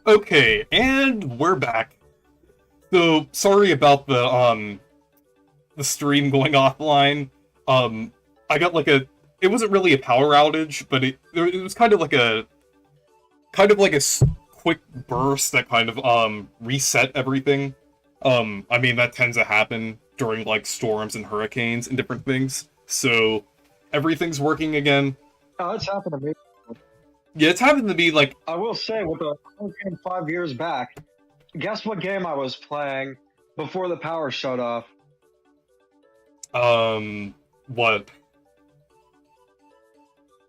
Okay, and we're back. So sorry about the stream going offline. I got like a it wasn't really a power outage, but it was kind of like quick burst that kind of reset everything. I mean that tends to happen during like storms and hurricanes and different things. So everything's working again. Oh, it's happened to me. Yeah, it's happened to be like I will say, with the hurricane 5 years back, guess what game I was playing before the power shut off? what?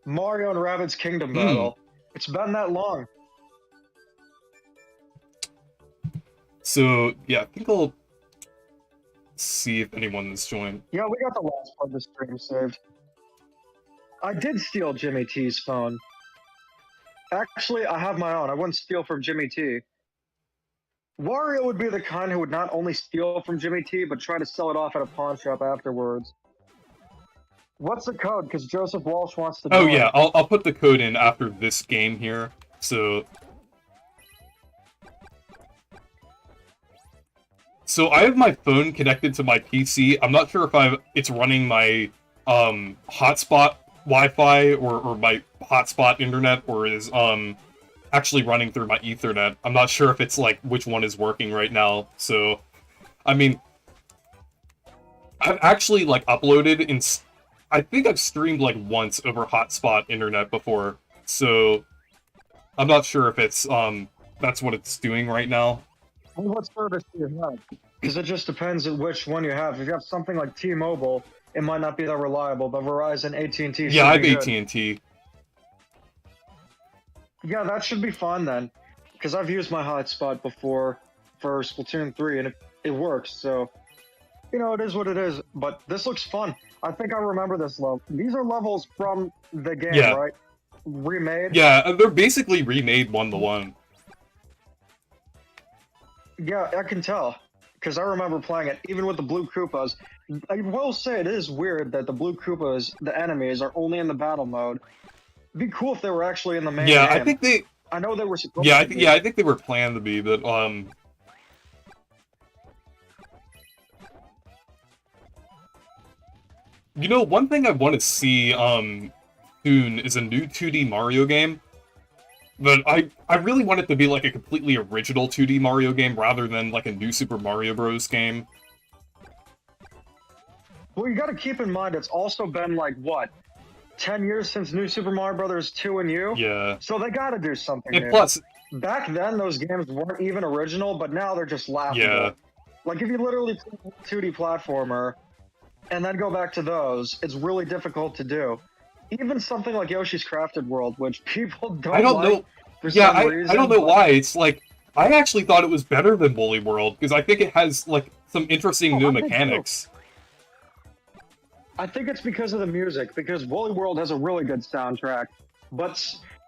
Mario and Rabbids Kingdom Hmm. Battle. It's been that long. So yeah, I think I'll see if anyone's joined. Yeah, we got the last part of the stream saved. I did steal Jimmy T's phone. Actually, I have my own. I wouldn't steal from Jimmy T. Wario would be the kind who would not only steal from Jimmy T, but try to sell it off at a pawn shop afterwards. What's the code? Because Joseph Walsh wants to Oh join. yeah, I'll put the code in after this game here. So I have my phone connected to my PC. I'm not sure if it's running my hotspot Wi-Fi or my hotspot internet, or is actually running through my Ethernet. I'm not sure if it's like which one is working right now. So I mean, I've actually like uploaded in. I think I've streamed like once over hotspot internet before. So I'm not sure if it's that's what it's doing right now. Well, what service do you have? Because it just depends on which one you have. If you have something like T-Mobile, it might not be that reliable, but Verizon, AT&T. Yeah, I have AT&T. Yeah, that should be fine then, because I've used my hotspot before for Splatoon 3, and it works. So, you know, it is what it is. But this looks fun. I think I remember this level. These are levels from the game, Yeah. right? Remade. Yeah, they're basically remade one-to-one. Yeah, I can tell, because I remember playing it, even with the Blue Koopas. I will say it is weird that the Blue Koopas, the enemies, are only in the battle mode. It'd be cool if they were actually in the main game. I think they... I know they were supposed to be. Yeah, I think they were planned to be, but, You know, one thing I want to see, soon is a new 2D Mario game. But I really want it to be like a completely original 2D Mario game rather than like a new Super Mario Bros. Game. Well, you gotta keep in mind, it's also been like, what, 10 years since New Super Mario Bros. 2 and U? Yeah. So they gotta do something And new. plus... Back then, those games weren't even original, but now they're just laughable. Yeah. Like, if you literally play a 2D platformer, and then go back to those, it's really difficult to do. Even something like Yoshi's Crafted World, which people don't I don't like know. for Yeah, some reason. I don't know why. It's like, I actually thought it was better than Woolly World, because I think it has, like, some interesting new mechanics. I think it's because of the music, because Woolly World has a really good soundtrack. But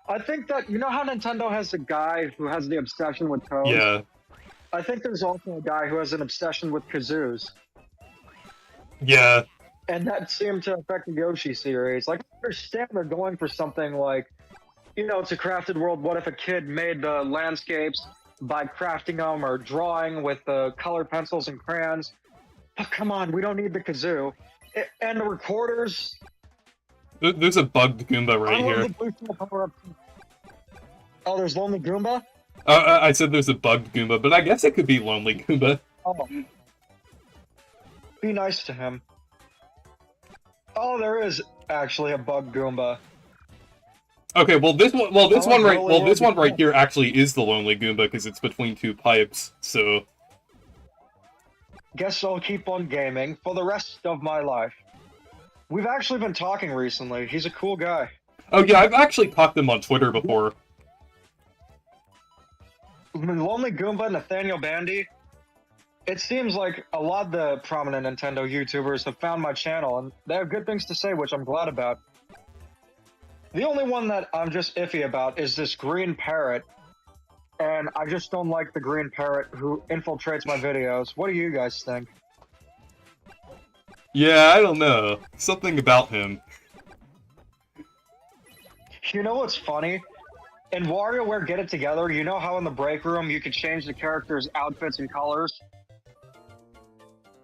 I think that, you know how Nintendo has a guy who has the obsession with Toads? Yeah. I think there's also a guy who has an obsession with kazoos. Yeah. And that seemed to affect the Yoshi series. Like, I understand they're going for something like, you know, it's a crafted world. What if a kid made the landscapes by crafting them or drawing with the colored pencils and crayons? But come on, we don't need the kazoo. And the recorders. There's a bugged Goomba right here. Oh, there's Lonely Goomba? I said there's a bugged Goomba, but I guess it could be Lonely Goomba. Oh. Be nice to him. Oh, there is actually a bug Goomba. Okay, well this one right here actually is the Lonely Goomba because it's between two pipes. So guess I'll keep on gaming for the rest of my life. We've actually been talking recently. He's a cool guy. Oh yeah, I've actually talked to him on Twitter before. Lonely Goomba, Nathaniel Bandy. It seems like a lot of the prominent Nintendo YouTubers have found my channel, and they have good things to say, which I'm glad about. The only one that I'm just iffy about is this green parrot, and I just don't like the green parrot who infiltrates my videos. What do you guys think? Yeah, I don't know. Something about him. You know what's funny? In WarioWare Get It Together, you know how in the break room you could change the characters' outfits and colors?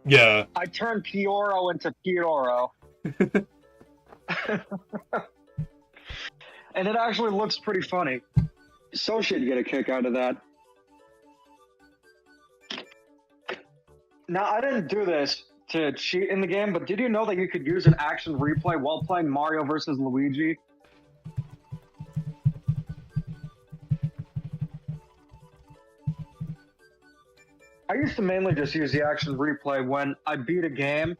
Yeah. I turned Pioro into Pioro. And it actually looks pretty funny. So should get a kick out of that. Now, I didn't do this to cheat in the game, but did you know that you could use an action replay while playing Mario versus Luigi? I used to mainly just use the action replay when I beat a game,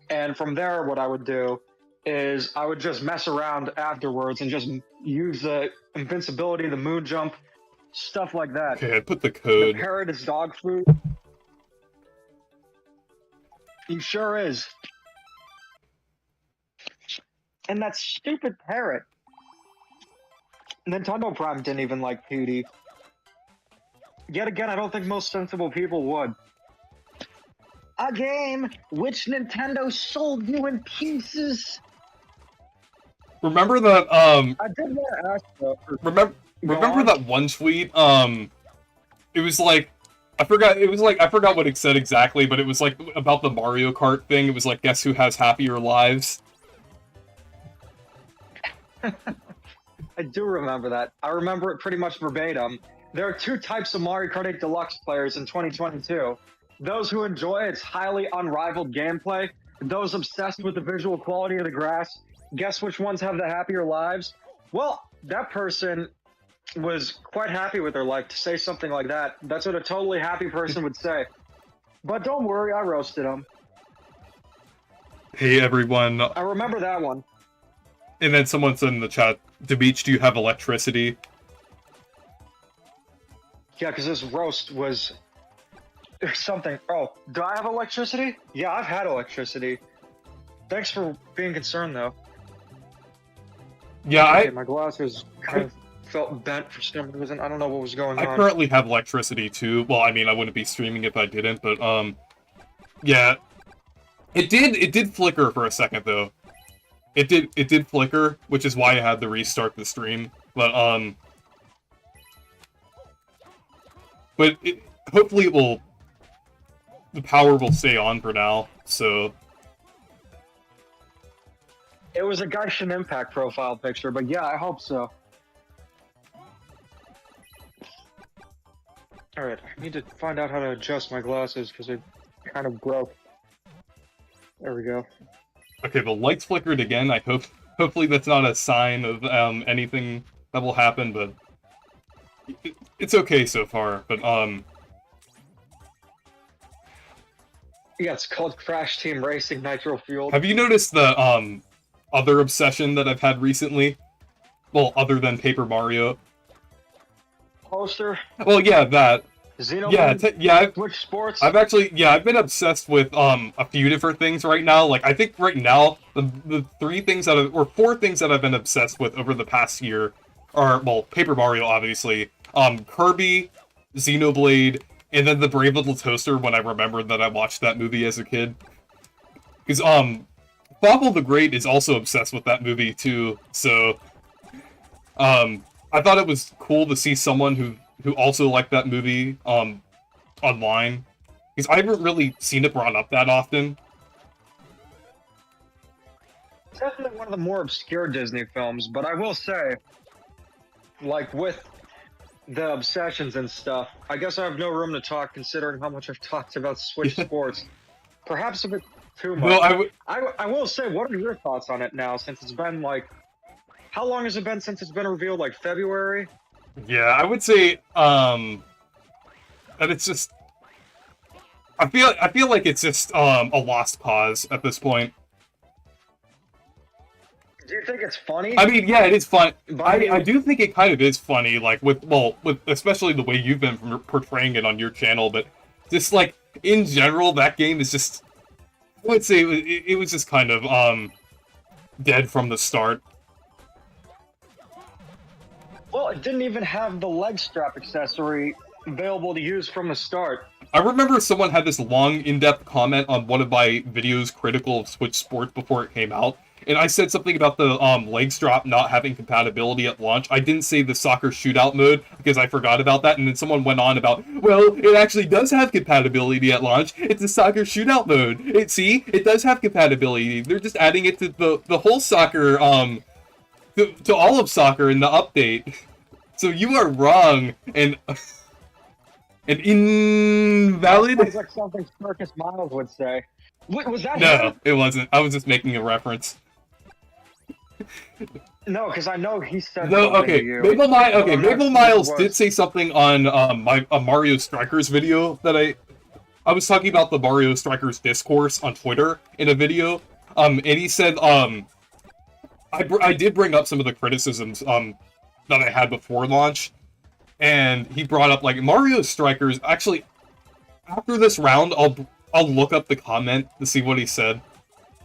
and from there, what I would do is I would just mess around afterwards and just use the invincibility, the moon jump, stuff like that. Okay, I put the The code. parrot is dog food. He sure is. And that stupid parrot. Nintendo Prime didn't even like Pewdie. Yet again, I don't think most sensible people would. A game which Nintendo sold you in pieces. Remember that, I did want to ask though. remember on. that one tweet? It was like, I forgot what it said exactly, but it was like about the Mario Kart thing. It was like, guess who has happier lives? I do remember that. I remember it pretty much verbatim. There are two types of Mario Kart 8 Deluxe players in 2022. Those who enjoy its highly unrivaled gameplay, those obsessed with the visual quality of the grass. Guess which ones have the happier lives? Well, that person was quite happy with their life to say something like that. That's what a totally happy person would say. But don't worry, I roasted him. Hey everyone. I remember that one. And then someone said in the chat, Beach, do you have electricity? Yeah, because this roast was something. Oh, do I have electricity? Yeah, I've had electricity. Thanks for being concerned, though. Yeah, Okay, my glasses kind of felt bent for some reason. I don't know what was going I on. currently have electricity too. Well, I mean, I wouldn't be streaming if I didn't, but yeah, it did flicker for a second though. It did flicker, which is why I had to restart the stream. But hopefully the power will stay on for now. So It was a Genshin Impact profile picture, but yeah, I hope so. Alright, I need to find out how to adjust my glasses because they kind of broke. There we go. okay, the lights flickered again. Hopefully that's not a sign of anything that will happen, but it's okay so far. But Yeah, it's called Crash Team Racing Nitro Fueled. have you noticed the other obsession that I've had recently? Well, other than Paper Mario. Poster? Well, yeah, that. Xenoblade? Yeah, Switch Sports? I've been obsessed with a few different things right now. Like, I think right now the four things that I've been obsessed with over the past year are, well, Paper Mario obviously, Kirby, Xenoblade, and then the Brave Little Toaster when I remembered that I watched that movie as a kid. Because Bobble the Great is also obsessed with that movie too. So I thought it was cool to see someone who also liked that movie online, because I haven't really seen it brought up that often. It's definitely one of the more obscure Disney films, but I will say, like with the obsessions and stuff, I guess I have no room to talk considering how much I've talked about Switch Sports. Perhaps a bit too much. Well, I will say, what are your thoughts on it now, since it's been like, how long has it been since it's been revealed? Like February? yeah, I would say that it's just I feel like it's just a lost cause at this point. Do you think it's funny? I mean, yeah, it is fun. But I do think it kind of is funny, like with especially the way you've been portraying it on your channel, but just like in general, that game is just, I would say it was just kind of dead from the start. Well, it didn't even have the leg strap accessory available to use from the start. I remember someone had this long, in-depth comment on one of my videos critical of Switch Sports before it came out, and I said something about the legs drop not having compatibility at launch. I didn't say the soccer shootout mode because I forgot about that, and then someone went on about, well, it actually does have compatibility at launch. It's a soccer shootout mode. See, it does have compatibility. They're just adding it to the whole soccer, to all of soccer in the update. So you are wrong and invalid. Sounds like something Circus Miles would say. Wait, was that No, him? it wasn't. I was just making a reference. No, because I know he said No, something okay. to you. Mabel What Miles was- did say something on my Mario Strikers video that I was talking about the Mario Strikers discourse on Twitter in a video. And he said I did bring up some of the criticisms that I had before launch, and he brought up like Mario Strikers. Actually, after this round, I'll look up the comment to see what he said.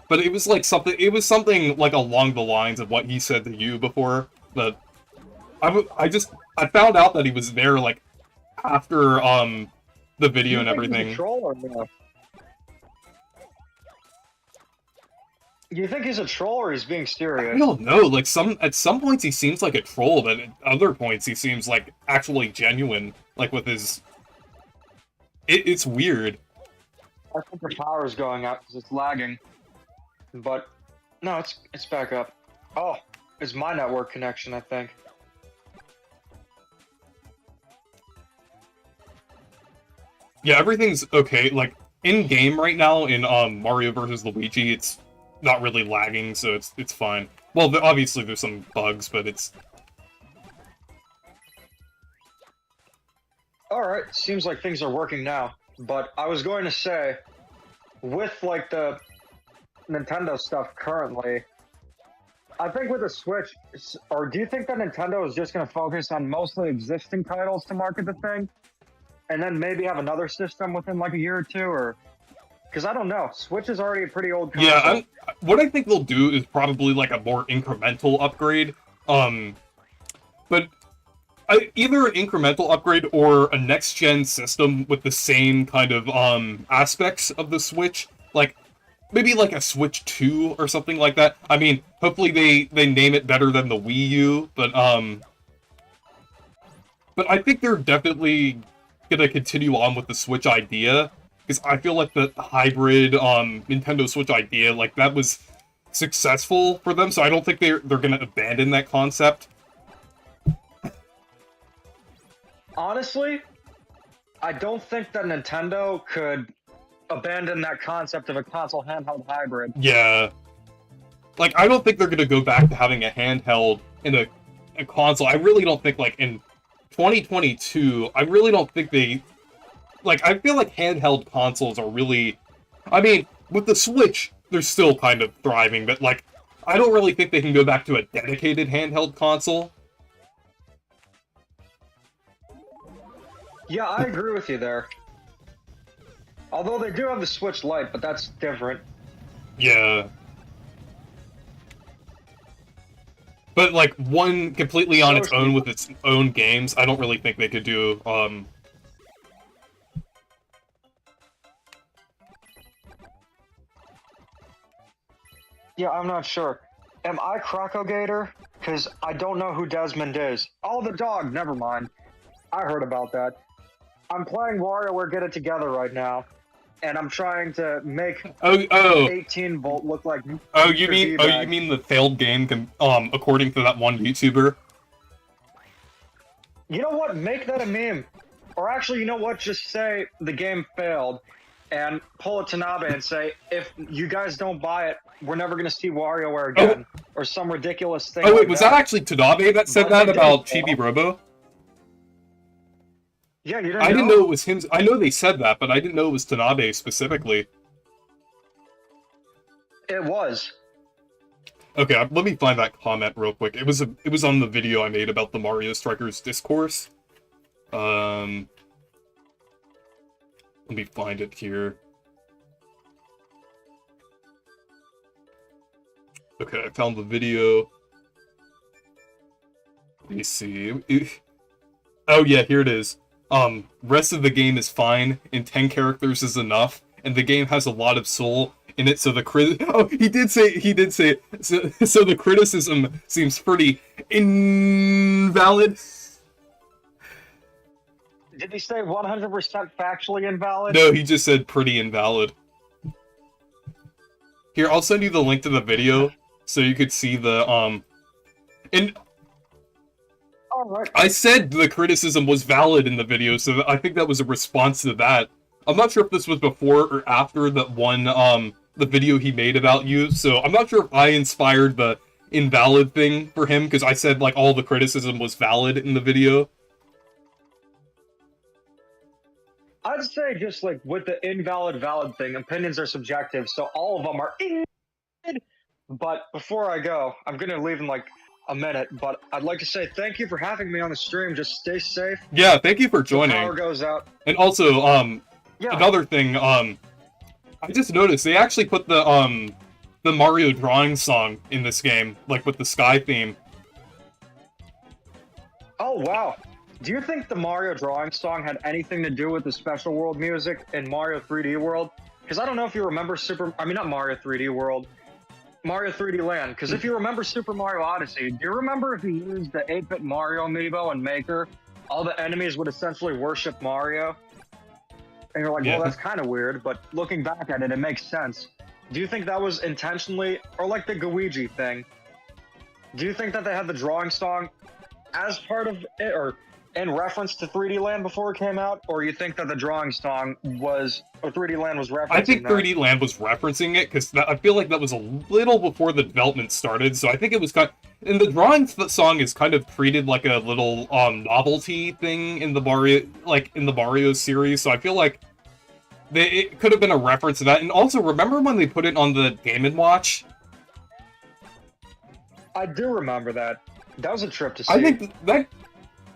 But it was like something. It was something like along the lines of what he said to you before. But I found out that he was there like after the video and everything. He's a troll or no? You think he's a troll or he's being serious? I don't know. Like at some points he seems like a troll, but at other points he seems like actually genuine. Like with his, it's weird. I think the power's going out because it's lagging. But no, it's back up. Oh, it's my network connection, I think. Yeah, everything's okay. Like in game right now in Mario vs. Luigi, it's not really lagging, so it's fine. Well, obviously there's some bugs, but it's. All right, seems like things are working now. But I was going to say, with like the Nintendo stuff currently, I think with the Switch, or do you think that Nintendo is just going to focus on mostly existing titles to market the thing, and then maybe have another system within like a year or two, or because I don't know, Switch is already a pretty old console. Yeah, what I think they'll do is probably like a more incremental upgrade. But either an incremental upgrade or a next-gen system with the same kind of aspects of the Switch, like maybe like a Switch 2 or something like that. I mean, hopefully they name it better than the Wii U, but I think they're definitely gonna continue on with the Switch idea, because I feel like the hybrid Nintendo Switch idea, like that was successful for them, so I don't think they're gonna abandon that concept. Honestly, I don't think that Nintendo could abandon that concept of a console handheld hybrid. Yeah. Like, I don't think they're gonna go back to having a handheld in a console. I really don't think, like, in 2022, I really don't think they... Like, I feel like handheld consoles are really... I mean, with the Switch, they're still kind of thriving, but, like, I don't really think they can go back to a dedicated handheld console. Yeah, I agree with you there. Although they do have the Switch Lite, but that's different. Yeah. But, like, one completely on its own with its own games, I don't really think they could do, Yeah, I'm not sure. Am I Crocogator? Because I don't know who Desmond is. Oh, the dog, never mind. I heard about that. I'm playing WarioWare Get It Together right now, and I'm trying to make 18 volt look like. You mean the failed game? According to that one YouTuber. You know what? Make that a meme, or actually, you know what? Just say the game failed, and pull a Tanabe and say, if you guys don't buy it, we're never gonna see WarioWare again, or some ridiculous thing. Oh wait, like was that actually Tanabe that said that about Chibi Robo? Yeah, you didn't. I didn't know it was him. I know they said that, but I didn't know it was Tanabe specifically. It was. Okay, let me find that comment real quick. It was on the video I made about the Mario Strikers discourse. Let me find it here. Okay, I found the video. Let me see. Oh yeah, here it is. Rest of the game is fine, and 10 characters is enough, and the game has a lot of soul. in it, so he did say so the criticism seems pretty invalid. Did he say 100% factually invalid? No, he just said pretty invalid. Here, I'll send you the link to the video so you could see the and Alright. I said the criticism was valid in the video, so I think that was a response to that. I'm not sure if this was before or after that one the video he made about you, so I'm not sure if I inspired the invalid thing for him, because I said, like, all the criticism was valid in the video. I'd say just, like, with the invalid-valid thing, opinions are subjective, so all of them are invalid. But before I go, I'm gonna leave in, like, a minute, but I'd like to say thank you for having me on the stream. Just stay safe. Yeah, thank you for joining. The power goes out. And also, yeah. Another thing, I just noticed they actually put the Mario drawing song in this game, like with the sky theme. Oh, wow. Do you think the Mario drawing song had anything to do with the Special World music in Mario 3D World? Because I don't know if you remember not Mario 3D World, Mario 3D Land. Because if you remember Super Mario Odyssey, do you remember if you used the 8-bit Mario amiibo and Maker, all the enemies would essentially worship Mario? And you're like, well, that's kind of weird, but looking back at it, it makes sense. Do you think that was intentionally, or like the Luigi thing? Do you think that they had the drawing song as part of it, or in reference to 3D Land before it came out, or you think that the drawing song was, or 3D Land was referencing I think 3D Land was referencing it, because I feel like that was a little before the development started, so I think it was kind of, and the drawing song is kind of treated like a little novelty thing in the Mario series, so I feel like it could have been a reference to that. And also, remember when they put it on the Game & Watch? I do remember that. That was a trip to see. I think that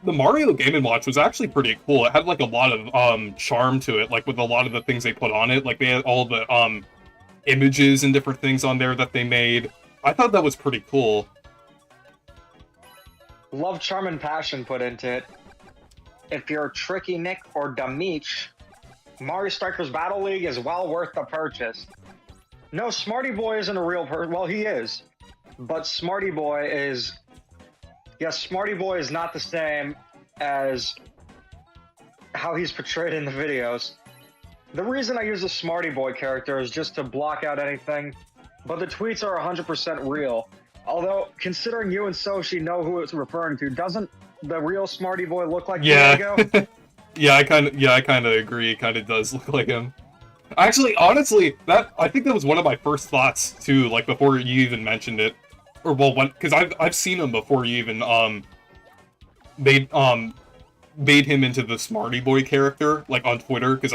the Mario Game & Watch was actually pretty cool. It had like a lot of charm to it, like with a lot of the things they put on it. Like they had all the images and different things on there that they made. I thought that was pretty cool. Love, charm, and passion put into it. If you're Tricky Nick or Damich, Mario Strikers Battle League is well worth the purchase. No, Smarty Boy isn't a real person. Well, he is. But Smarty Boy is... Yes, Smarty Boy is not the same as how he's portrayed in the videos. The reason I use the Smarty Boy character is just to block out anything, but the tweets are 100% real. Although, considering you and Soshi know who it's referring to, doesn't the real Smarty Boy look like Diego? Yeah, I kind of agree. It kind of does look like him. Actually, honestly, I think that was one of my first thoughts too. Like before you even mentioned it, or well, because I've seen him before you even made him into the Smarty Boy character, like on Twitter. Because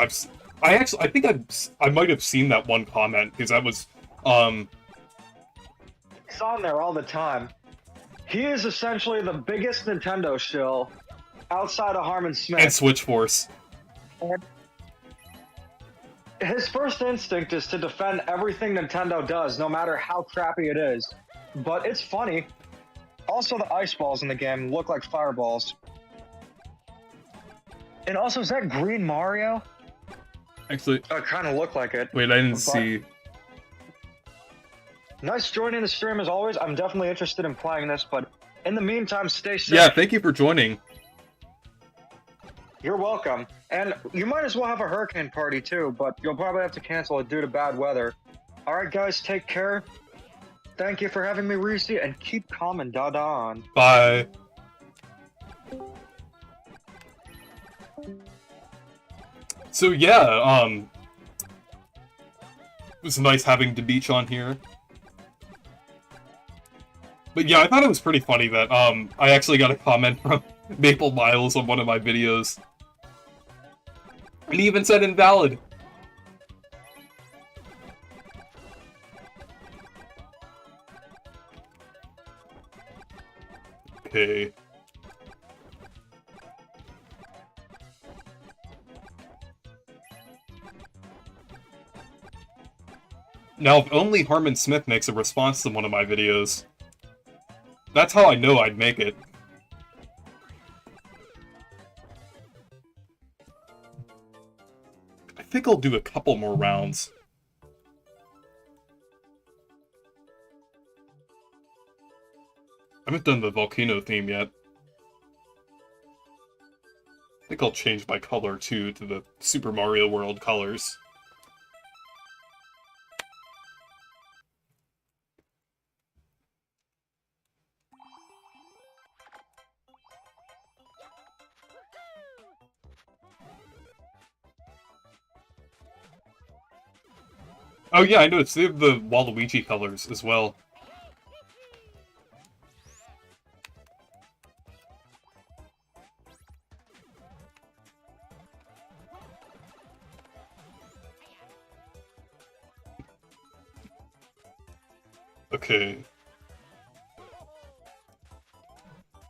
I think I might have seen that one comment because that was He's on there all the time. He is essentially the biggest Nintendo shill outside of Harmon Smith. And Switch Force. And his first instinct is to defend everything Nintendo does, no matter how crappy it is. But it's funny. Also, the ice balls in the game look like fireballs. And also, is that Green Mario? Actually, It kind of looked like it. wait, I didn't see. Nice joining the stream as always. I'm definitely interested in playing this, but in the meantime, stay safe. Yeah, thank you for joining. You're welcome. And you might as well have a hurricane party too, but you'll probably have to cancel it due to bad weather. Alright guys, take care. Thank you for having me, Reese, and keep calm and dada on. Bye. So yeah, it was nice having the beach on here. But yeah, I thought it was pretty funny that I actually got a comment from Maple Miles on one of my videos. And he even said invalid. Okay. Now, if only Harmon Smith makes a response to one of my videos. That's how I know I'd make it. I think I'll do a couple more rounds. haven't done the volcano theme yet. I think I'll change my color, too, to the Super Mario World colors. Oh yeah, I noticed they have the Waluigi colors as well. Okay.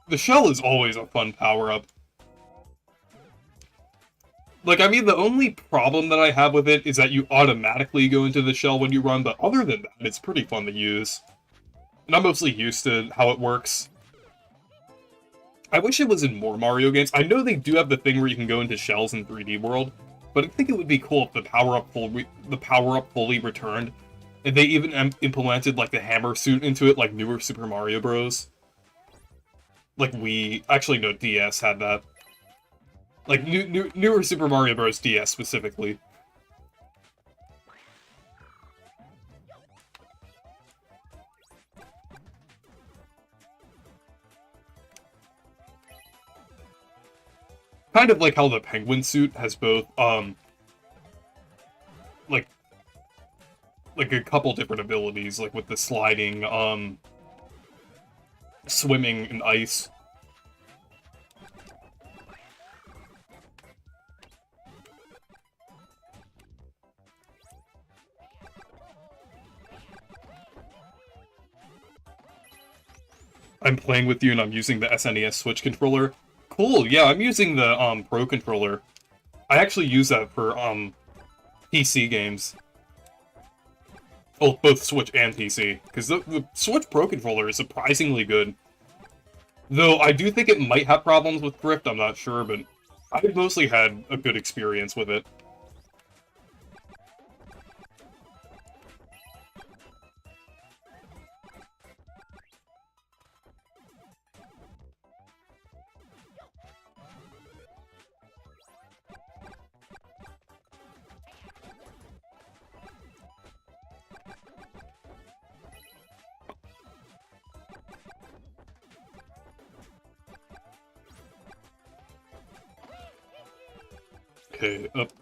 The shell is always a fun power-up. Like, I mean, the only problem that I have with it is that you automatically go into the shell when you run, but other than that, it's pretty fun to use. And I'm mostly used to how it works. I wish it was in more Mario games. I know they do have the thing where you can go into shells in 3D World, but I think it would be cool if the power-up fully returned. And they even implemented, like, the hammer suit into it, like newer Super Mario Bros. Like, actually, no, DS had that. Like, newer Super Mario Bros. DS, specifically. Kind of like how the Penguin suit has both, like a couple different abilities, like with the sliding, swimming in ice. I'm playing with you and I'm using the SNES Switch controller. Cool, yeah, I'm using the, Pro controller. I actually use that for, PC games. Oh, both Switch and PC. Because the Switch Pro controller is surprisingly good. Though, I do think it might have problems with drift, I'm not sure, but I've mostly had a good experience with it. Okay, up.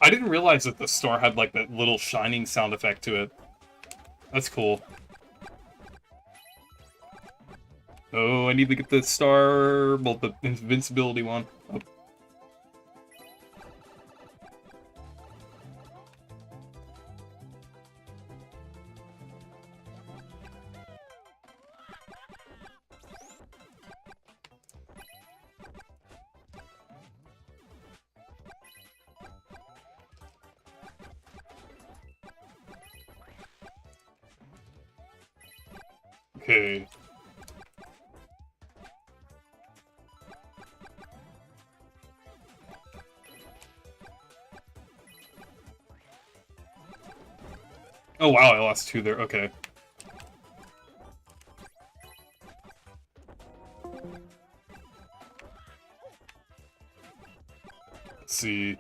I didn't realize that the star had, like, that little shining sound effect to it. That's cool. Oh, I need to get the star... well, the invincibility one. Oh. Okay. Oh wow, I lost 2 there, okay. Let's see.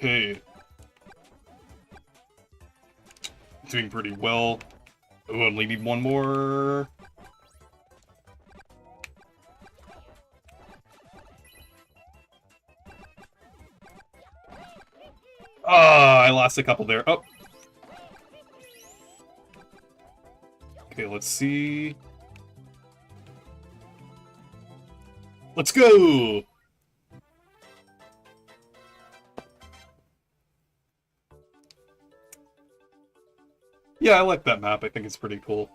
Okay. Doing pretty well. Oh, only need 1 more. Ah, I lost a couple there. Oh. Okay, let's see. Let's go! Yeah, I like that map. I think it's pretty cool.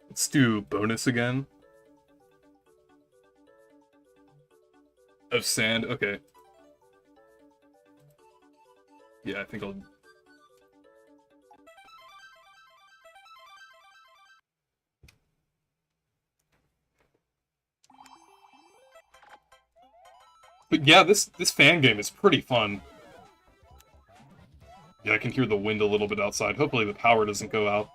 Let's do bonus again. Of sand, okay. Yeah, I think I'll... But yeah, this fan game is pretty fun. Yeah, I can hear the wind a little bit outside. Hopefully the power doesn't go out.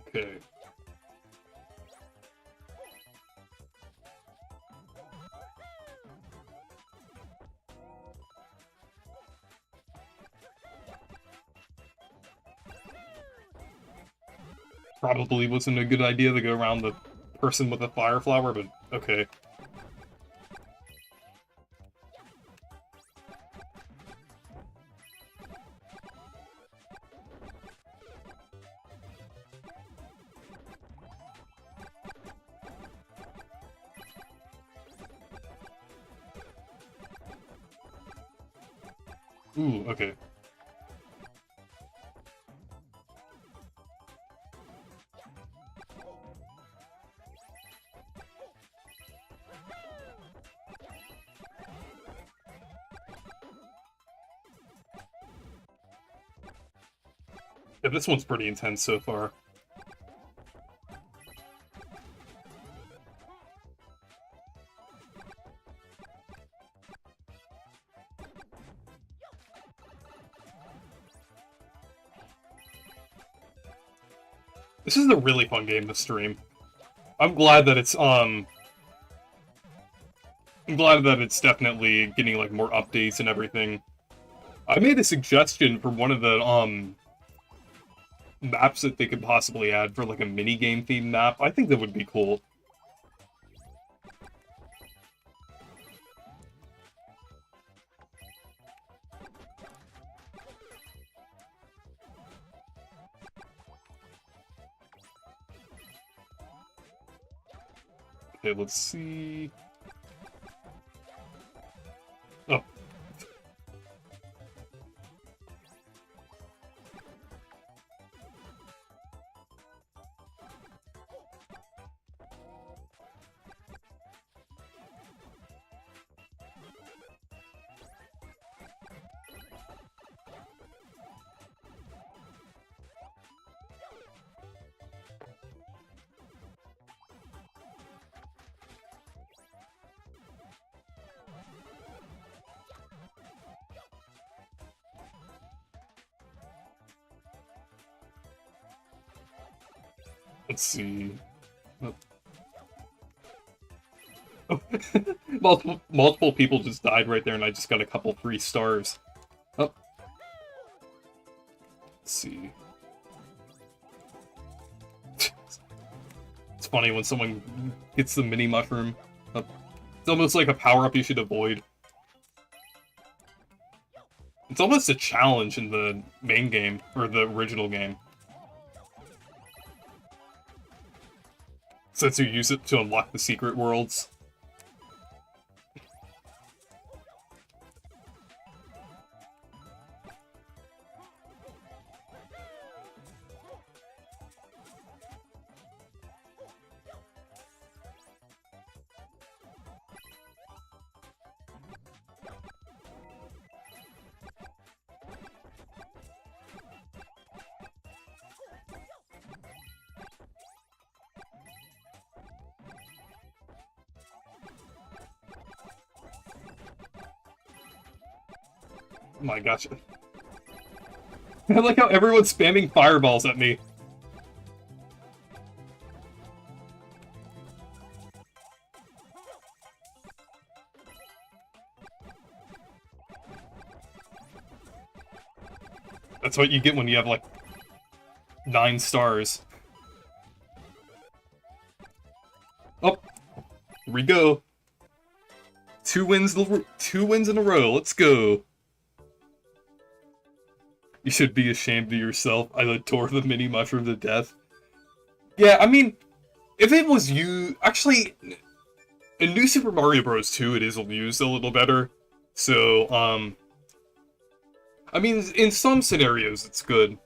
Okay. Probably wasn't a good idea to go around the person with the fire flower, but okay. Ooh, okay. Yeah, this one's pretty intense so far. This is a really fun game to stream. I'm glad that it's definitely getting like more updates and everything. I made a suggestion for one of the maps that they could possibly add for like a mini game themed map. I think that would be cool. Okay, let's see. Oh. Let's see. Oh. Oh. multiple people just died right there, and I just got a couple free stars. Oh. Let's see. It's funny when someone gets the mini mushroom. Oh. It's almost like a power-up you should avoid. It's almost a challenge in the main game, or the original game. Since you use it to unlock the secret worlds. Oh my gosh. I like how everyone's spamming fireballs at me. That's what you get when you have, like, 9 stars. we go. 2 wins in a row. Let's go. You should be ashamed of yourself. I tore the mini mushroom to death. Yeah, I mean, if it was you... Actually, in New Super Mario Bros. 2, it is used a little better. So, I mean, in some scenarios, it's good.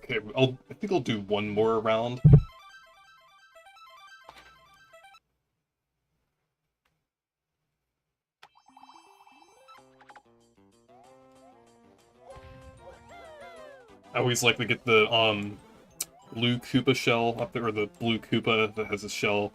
Okay, I think I'll do one more round. I always like to get the, blue Koopa shell up there, or the blue Koopa that has a shell.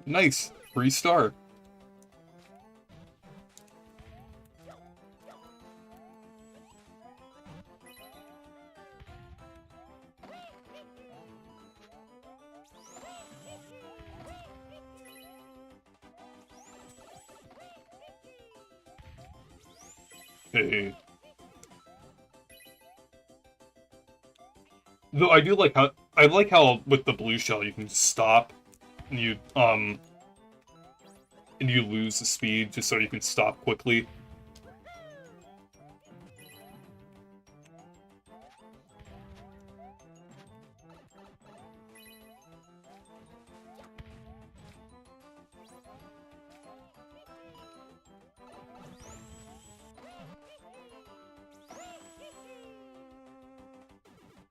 Nice! Free star. Hey. Though I do like how... I like how with the blue shell you can stop and you lose the speed just so you can stop quickly.